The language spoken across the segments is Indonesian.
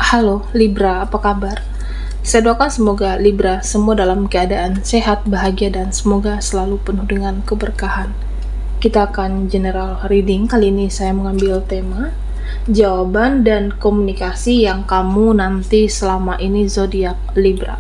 Halo Libra, apa kabar? Saya doakan semoga Libra semua dalam keadaan sehat, bahagia, dan semoga selalu penuh dengan keberkahan. Kita akan general reading. Kali ini saya mengambil tema jawaban dan komunikasi yang kamu nanti selama ini zodiak Libra.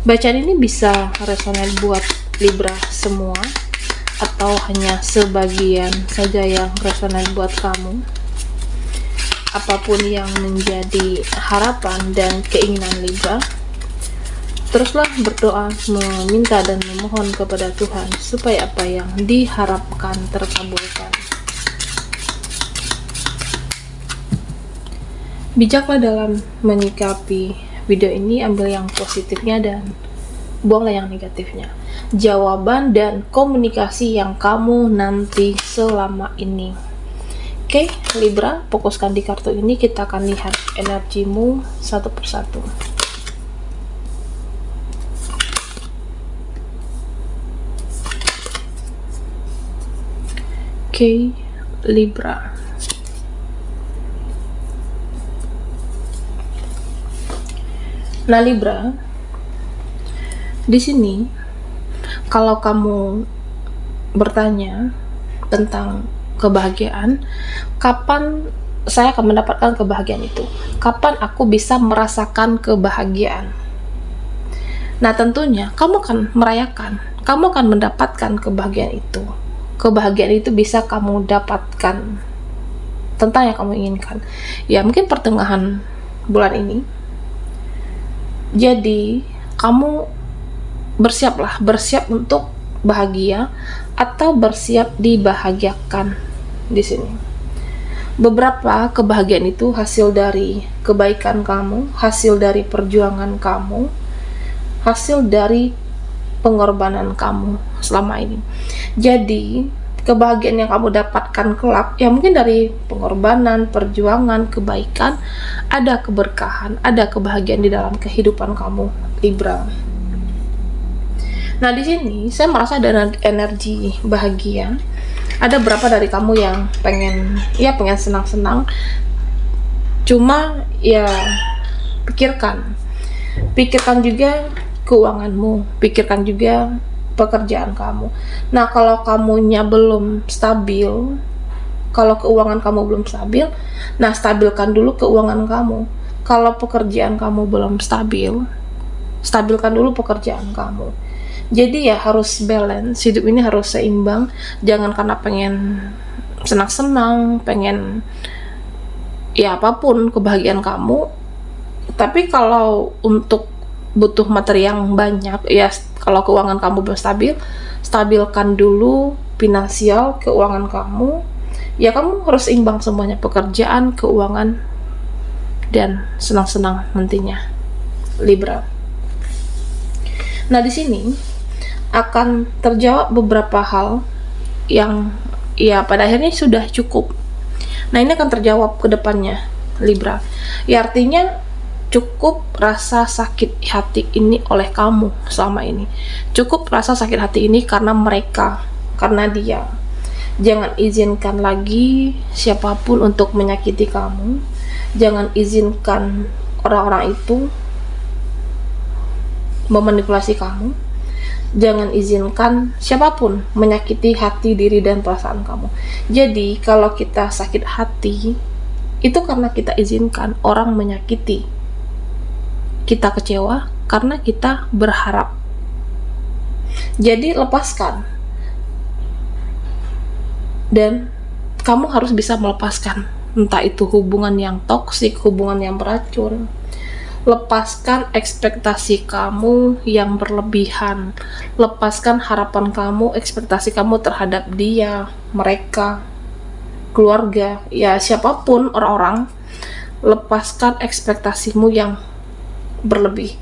Bacaan ini bisa resonan buat Libra semua atau hanya sebagian saja yang resonan buat kamu. Apapun yang menjadi harapan dan keinginan Libra, teruslah berdoa, meminta dan memohon kepada Tuhan supaya apa yang diharapkan terkabulkan. Bijaklah dalam menyikapi video ini, ambil yang positifnya dan buanglah yang negatifnya. Jawaban dan komunikasi yang kamu nanti selama ini. Oke, Libra, fokuskan di kartu ini. Kita akan lihat energimu satu persatu. Oke, Libra. Nah, Libra, di sini kalau kamu bertanya tentang kebahagiaan, kapan saya akan mendapatkan kebahagiaan itu? Kapan aku bisa merasakan kebahagiaan? Nah, tentunya kamu akan merayakan, kamu akan mendapatkan kebahagiaan itu. Kebahagiaan itu bisa kamu dapatkan tentang yang kamu inginkan. Ya, mungkin pertengahan bulan ini. Jadi, kamu bersiap untuk bahagia atau bersiap dibahagiakan. Di sini beberapa kebahagiaan itu hasil dari kebaikan kamu, hasil dari perjuangan kamu, hasil dari pengorbanan kamu selama ini. Jadi kebahagiaan yang kamu dapatkan kelak, ya mungkin dari pengorbanan, perjuangan, kebaikan, ada keberkahan, ada kebahagiaan di dalam kehidupan kamu, Libra. Nah, di sini saya merasa ada energi bahagia. Ada berapa dari kamu yang pengen senang-senang, cuma ya pikirkan juga keuanganmu, pikirkan juga pekerjaan kamu. Nah, kalau kamunya belum stabil, kalau keuangan kamu belum stabil, nah stabilkan dulu keuangan kamu. Kalau pekerjaan kamu belum stabil, stabilkan dulu pekerjaan kamu. Jadi ya harus balance, hidup ini harus seimbang. Jangan karena pengen senang-senang, pengen ya apapun kebahagiaan kamu, tapi kalau untuk butuh materi yang banyak, ya kalau keuangan kamu belum stabil, stabilkan dulu finansial, keuangan kamu. Ya kamu harus imbang semuanya, pekerjaan, keuangan, dan senang-senang nantinya, Libra. Nah, di sini akan terjawab beberapa hal yang ya pada akhirnya sudah cukup. Nah, ini akan terjawab ke depannya, Libra. Ya artinya cukup rasa sakit hati ini oleh kamu selama ini. Cukup rasa sakit hati ini karena mereka, karena dia. Jangan izinkan lagi siapapun untuk menyakiti kamu. Jangan izinkan orang-orang itu memanipulasi kamu. Jangan izinkan siapapun menyakiti hati, diri, dan perasaan kamu. Jadi, kalau kita sakit hati, itu karena kita izinkan orang menyakiti. Kita kecewa karena kita berharap. Jadi, lepaskan. Dan kamu harus bisa melepaskan. Entah itu hubungan yang toksik, hubungan yang beracun. Lepaskan ekspektasi kamu yang berlebihan. Lepaskan harapan kamu, ekspektasi kamu terhadap dia, mereka, keluarga, ya siapapun orang-orang. Lepaskan ekspektasimu yang berlebih.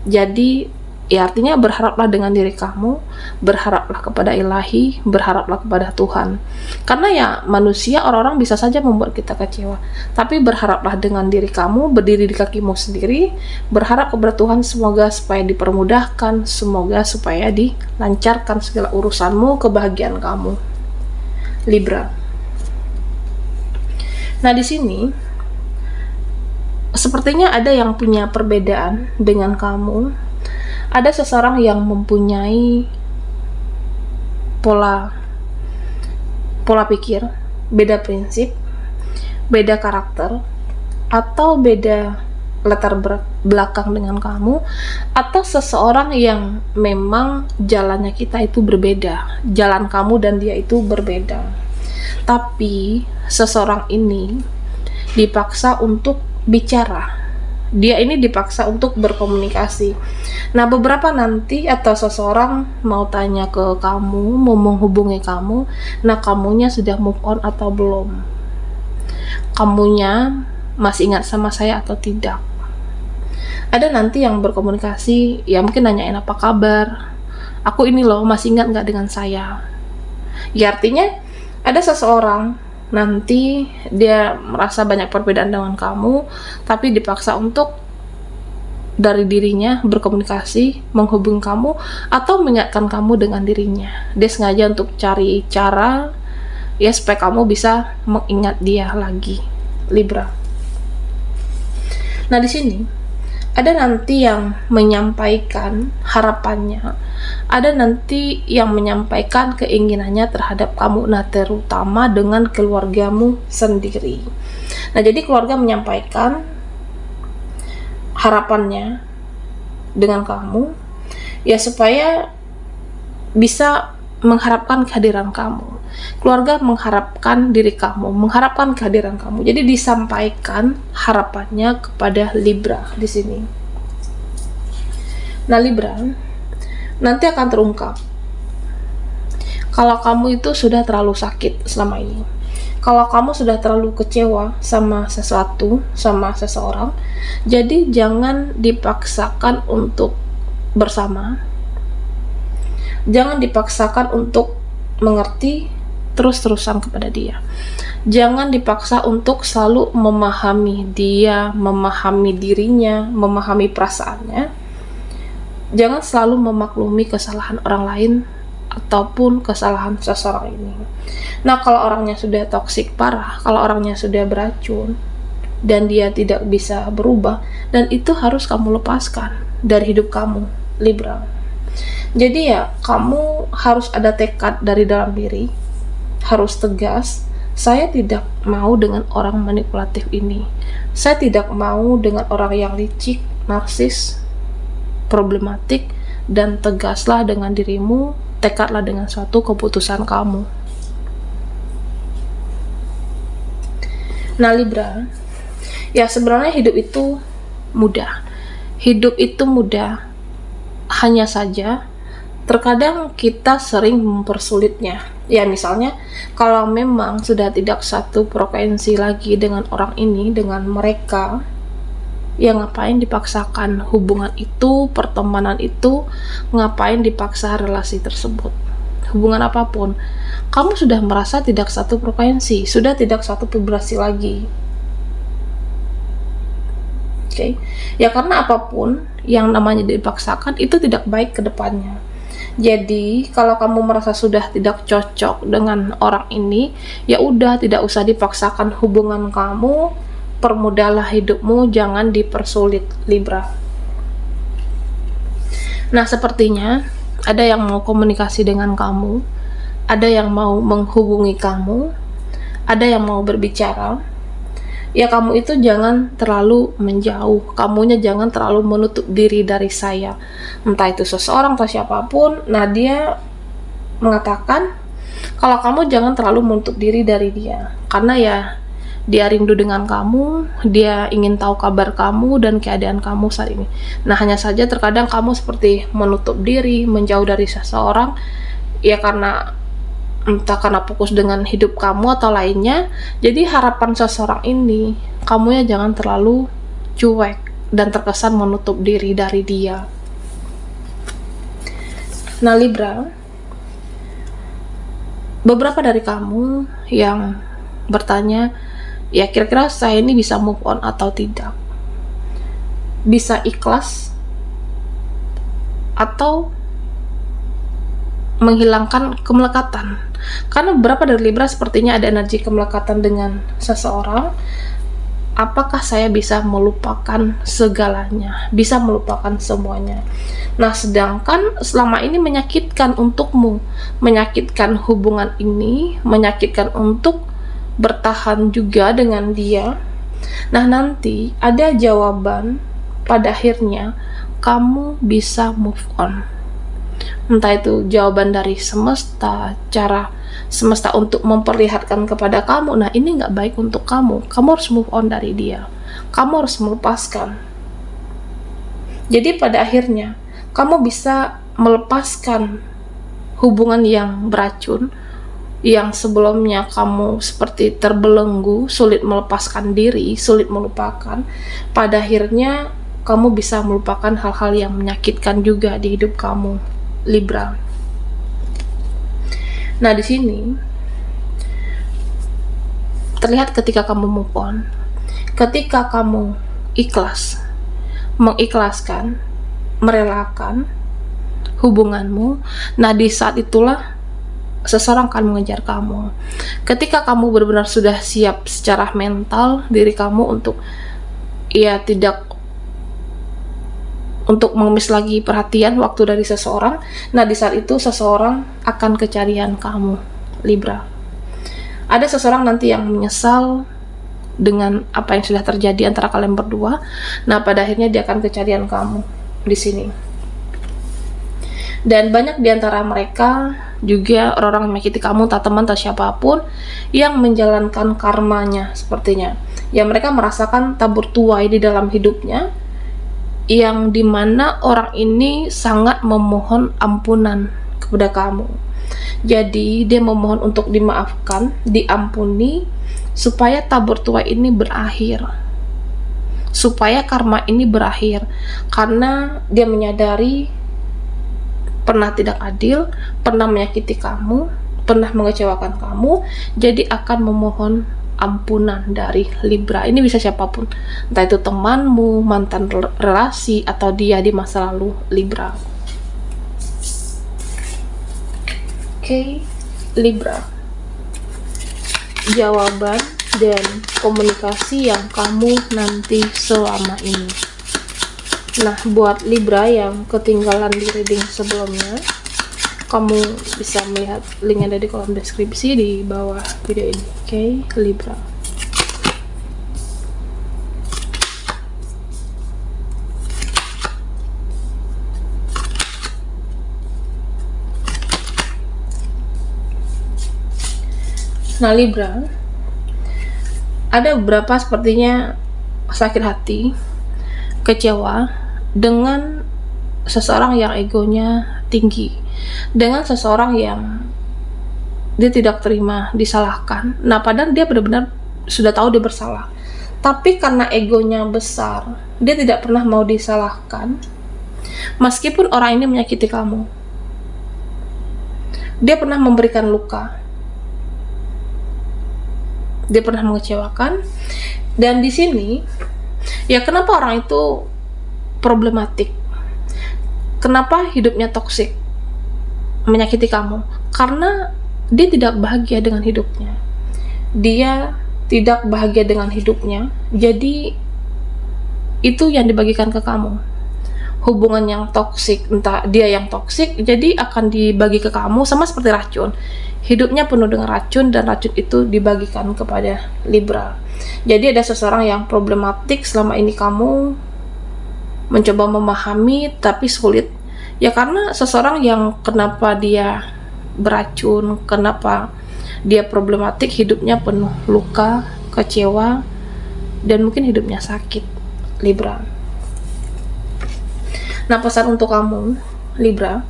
Jadi ya artinya berharaplah dengan diri kamu, berharaplah kepada ilahi, berharaplah kepada Tuhan. Karena ya manusia, orang-orang bisa saja membuat kita kecewa, tapi berharaplah dengan diri kamu, berdiri di kakimu sendiri, berharap kepada Tuhan semoga supaya dipermudahkan, semoga supaya dilancarkan segala urusanmu, kebahagiaan kamu, Libra. Nah, di sini sepertinya ada yang punya perbedaan dengan kamu. Ada seseorang yang mempunyai pola pikir, beda prinsip, beda karakter, atau beda latar belakang dengan kamu, atau seseorang yang memang jalannya kita itu berbeda, jalan kamu dan dia itu berbeda. Tapi seseorang ini dipaksa untuk bicara, dia ini dipaksa untuk berkomunikasi. Nah, beberapa nanti atau seseorang mau tanya ke kamu, mau menghubungi kamu, nah kamunya sudah move on atau belum, kamunya masih ingat sama saya atau tidak. Ada nanti yang berkomunikasi, ya mungkin nanyain apa kabar, aku ini loh, masih ingat nggak dengan saya. Ya artinya ada seseorang nanti dia merasa banyak perbedaan dengan kamu, tapi dipaksa untuk dari dirinya berkomunikasi, menghubungi kamu, atau mengingatkan kamu dengan dirinya. Dia sengaja untuk cari cara ya supaya kamu bisa mengingat dia lagi, Libra. Nah, di sini ada nanti yang menyampaikan harapannya, ada nanti yang menyampaikan keinginannya terhadap kamu, nah terutama dengan keluargamu sendiri. Nah, jadi keluarga menyampaikan harapannya dengan kamu, ya supaya bisa mengharapkan kehadiran kamu. Keluarga mengharapkan diri kamu, mengharapkan kehadiran kamu. Jadi disampaikan harapannya kepada Libra di sini. Nah, Libra, nanti akan terungkap kalau kamu itu sudah terlalu sakit selama ini. Kalau kamu sudah terlalu kecewa sama sesuatu, sama seseorang, jadi jangan dipaksakan untuk bersama. Jangan dipaksakan untuk mengerti terus-terusan kepada dia. Jangan dipaksa untuk selalu memahami dia, memahami dirinya, memahami perasaannya. Jangan selalu memaklumi kesalahan orang lain ataupun kesalahan seseorang ini. Nah, kalau orangnya sudah toksik parah, kalau orangnya sudah beracun dan dia tidak bisa berubah, dan itu harus kamu lepaskan dari hidup kamu, Libra. Jadi ya, kamu harus ada tekad dari dalam diri, harus tegas. Saya tidak mau dengan orang manipulatif ini. Saya tidak mau dengan orang yang licik, narsis, problematik, dan tegaslah dengan dirimu, tekadlah dengan suatu keputusan kamu. Nah, Libra, ya sebenarnya hidup itu mudah. Hidup itu mudah, hanya saja terkadang kita sering mempersulitnya. Ya misalnya, kalau memang sudah tidak satu frekuensi lagi dengan orang ini, dengan mereka, ya ngapain dipaksakan hubungan itu, pertemanan itu, ngapain dipaksa relasi tersebut, hubungan apapun. Kamu sudah merasa tidak satu frekuensi, sudah tidak satu vibrasi lagi. Oke. Ya karena apapun yang namanya dipaksakan itu tidak baik ke depannya. Jadi kalau kamu merasa sudah tidak cocok dengan orang ini, ya udah, tidak usah dipaksakan hubungan kamu, permudahlah hidupmu, jangan dipersulit, Libra. Nah, sepertinya ada yang mau komunikasi dengan kamu, ada yang mau menghubungi kamu, ada yang mau berbicara. Ya kamu itu jangan terlalu menjauh, kamunya jangan terlalu menutup diri dari saya, entah itu seseorang atau siapapun. Nah, dia mengatakan kalau kamu jangan terlalu menutup diri dari dia, karena ya dia rindu dengan kamu, dia ingin tahu kabar kamu dan keadaan kamu saat ini. Nah, hanya saja terkadang kamu seperti menutup diri, menjauh dari seseorang, ya karena entah karena fokus dengan hidup kamu atau lainnya. Jadi harapan seseorang ini, kamunya jangan terlalu cuek dan terkesan menutup diri dari dia. Nah, Libra, beberapa dari kamu yang bertanya, ya kira-kira saya ini bisa move on atau tidak, bisa ikhlas atau menghilangkan kemelekatan. Karena beberapa dari Libra sepertinya ada energi kemelekatan dengan seseorang, apakah saya bisa melupakan segalanya, bisa melupakan semuanya. Nah, sedangkan selama ini menyakitkan untukmu, menyakitkan hubungan ini, menyakitkan untuk bertahan juga dengan dia. Nah, nanti ada jawaban, pada akhirnya kamu bisa move on. Entah itu jawaban dari semesta, cara semesta untuk memperlihatkan kepada kamu, nah ini nggak baik untuk kamu harus move on dari dia, kamu harus melepaskan. Jadi pada akhirnya kamu bisa melepaskan hubungan yang beracun, yang sebelumnya kamu seperti terbelenggu, sulit melepaskan diri, sulit melupakan. Pada akhirnya kamu bisa melupakan hal-hal yang menyakitkan juga di hidup kamu, Libra. Nah, di sini terlihat ketika kamu move on, ketika kamu ikhlas, mengikhlaskan, merelakan hubunganmu. Nah, di saat itulah seseorang akan mengejar kamu. Ketika kamu benar-benar sudah siap secara mental diri kamu untuk tidak untuk mengemis lagi perhatian waktu dari seseorang, nah di saat itu seseorang akan kecarian kamu, Libra. Ada seseorang nanti yang menyesal dengan apa yang sudah terjadi antara kalian berdua. Nah, pada akhirnya dia akan kecarian kamu di sini. Dan banyak di antara mereka juga orang-orang yang menyakiti kamu, tak teman, tak siapapun, yang menjalankan karmanya sepertinya. Yang mereka merasakan tabur tuai di dalam hidupnya, yang dimana orang ini sangat memohon ampunan kepada kamu. Jadi dia memohon untuk dimaafkan, diampuni, supaya tabur tuai ini berakhir, supaya karma ini berakhir. Karena dia menyadari pernah tidak adil, pernah menyakiti kamu, pernah mengecewakan kamu, jadi akan memohon ampunan dari Libra. Ini bisa siapapun, entah itu temanmu, mantan relasi, atau dia di masa lalu, Libra. Oke, Libra, jawaban dan komunikasi yang kamu nanti selama ini. Nah, buat Libra yang ketinggalan di reading sebelumnya, kamu bisa melihat linknya ada di kolom deskripsi di bawah video ini. Oke, Libra. Nah, Libra, ada beberapa sepertinya sakit hati, kecewa dengan seseorang yang egonya tinggi, dengan seseorang yang dia tidak terima disalahkan. Nah, padahal dia benar-benar sudah tahu dia bersalah, tapi karena egonya besar, dia tidak pernah mau disalahkan. Meskipun orang ini menyakiti kamu, dia pernah memberikan luka, dia pernah mengecewakan. Dan di sini ya, kenapa orang itu problematik, kenapa hidupnya toksik, menyakiti kamu? Karena dia tidak bahagia dengan hidupnya, dia tidak bahagia dengan hidupnya. Jadi itu yang dibagikan ke kamu, hubungan yang toksik, entah dia yang toksik, jadi akan dibagi ke kamu. Sama seperti racun, hidupnya penuh dengan racun, dan racun itu dibagikan kepada Libra. Jadi ada seseorang yang problematik selama ini kamu mencoba memahami, tapi sulit. Ya karena seseorang yang kenapa dia beracun, kenapa dia problematik, hidupnya penuh luka, kecewa, dan mungkin hidupnya sakit, Libra. Nah, pesan untuk kamu, Libra,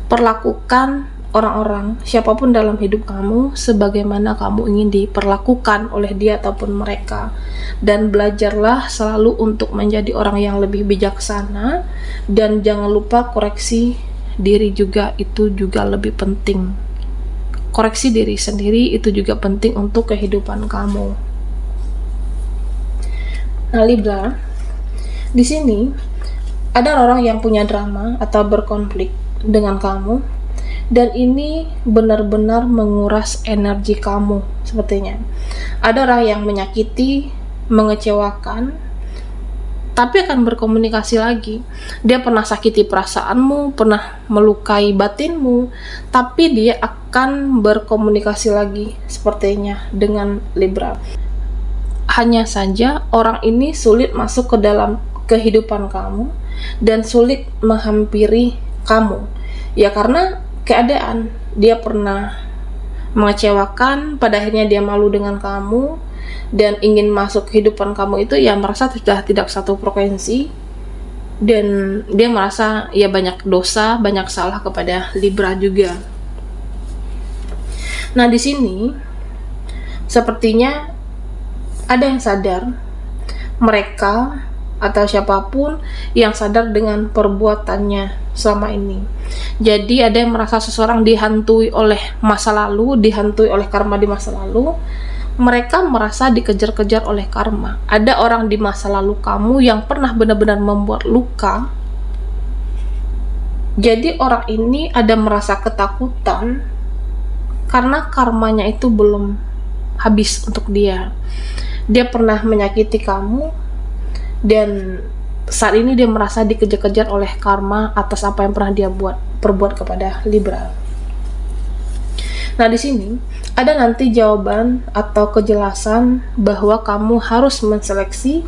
perlakukan orang-orang, siapapun dalam hidup kamu, sebagaimana kamu ingin diperlakukan oleh dia ataupun mereka. Dan belajarlah selalu untuk menjadi orang yang lebih bijaksana, dan jangan lupa koreksi diri juga, itu juga lebih penting. Koreksi diri sendiri itu juga penting untuk kehidupan kamu. Nah, Libra, di sini ada orang yang punya drama atau berkonflik dengan kamu, dan ini benar-benar menguras energi kamu sepertinya. Ada orang yang menyakiti mengecewakan, tapi akan berkomunikasi lagi. Dia pernah sakiti perasaanmu, pernah melukai batinmu, tapi dia akan berkomunikasi lagi sepertinya dengan Libra. Hanya saja orang ini sulit masuk ke dalam kehidupan kamu dan sulit menghampiri kamu. Ya karena keadaan, dia pernah mengecewakan, pada akhirnya dia malu dengan kamu dan ingin masuk kehidupan kamu itu ya merasa sudah tidak satu frekuensi, dan dia merasa ya banyak dosa, banyak salah kepada Libra juga. Nah, di sini sepertinya ada yang sadar, mereka atau siapapun yang sadar dengan perbuatannya selama ini. Jadi ada yang merasa seseorang dihantui oleh masa lalu, dihantui oleh karma di masa lalu. Mereka merasa dikejar-kejar oleh karma. Ada orang di masa lalu kamu yang pernah benar-benar membuat luka. Jadi orang ini ada merasa ketakutan karena karmanya itu belum habis untuk dia. Dia pernah menyakiti kamu dan saat ini dia merasa dikejar-kejar oleh karma atas apa yang pernah dia perbuat kepada Libra. Nah, di sini ada nanti jawaban atau kejelasan bahwa kamu harus menseleksi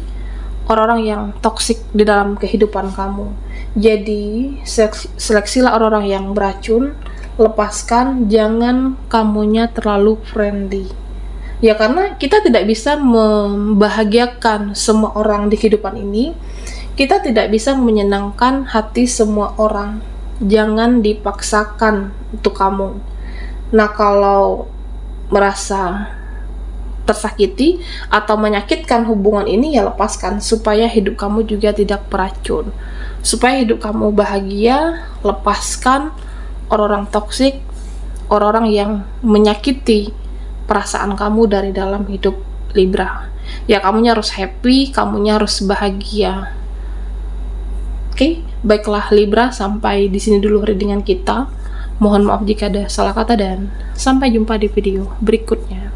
orang-orang yang toksik di dalam kehidupan kamu. Jadi, seleksilah orang-orang yang beracun, lepaskan, jangan kamunya terlalu friendly. Ya karena kita tidak bisa membahagiakan semua orang di kehidupan ini. Kita tidak bisa menyenangkan hati semua orang. Jangan dipaksakan untuk kamu. Nah, kalau merasa tersakiti atau menyakitkan hubungan ini, ya lepaskan supaya hidup kamu juga tidak beracun. Supaya hidup kamu bahagia, lepaskan orang-orang toksik, orang-orang yang menyakiti perasaan kamu dari dalam hidup Libra. Ya, kamunya harus happy, kamunya harus bahagia. Oke, baiklah Libra, sampai di sini dulu readingan kita. Mohon maaf jika ada salah kata dan sampai jumpa di video berikutnya.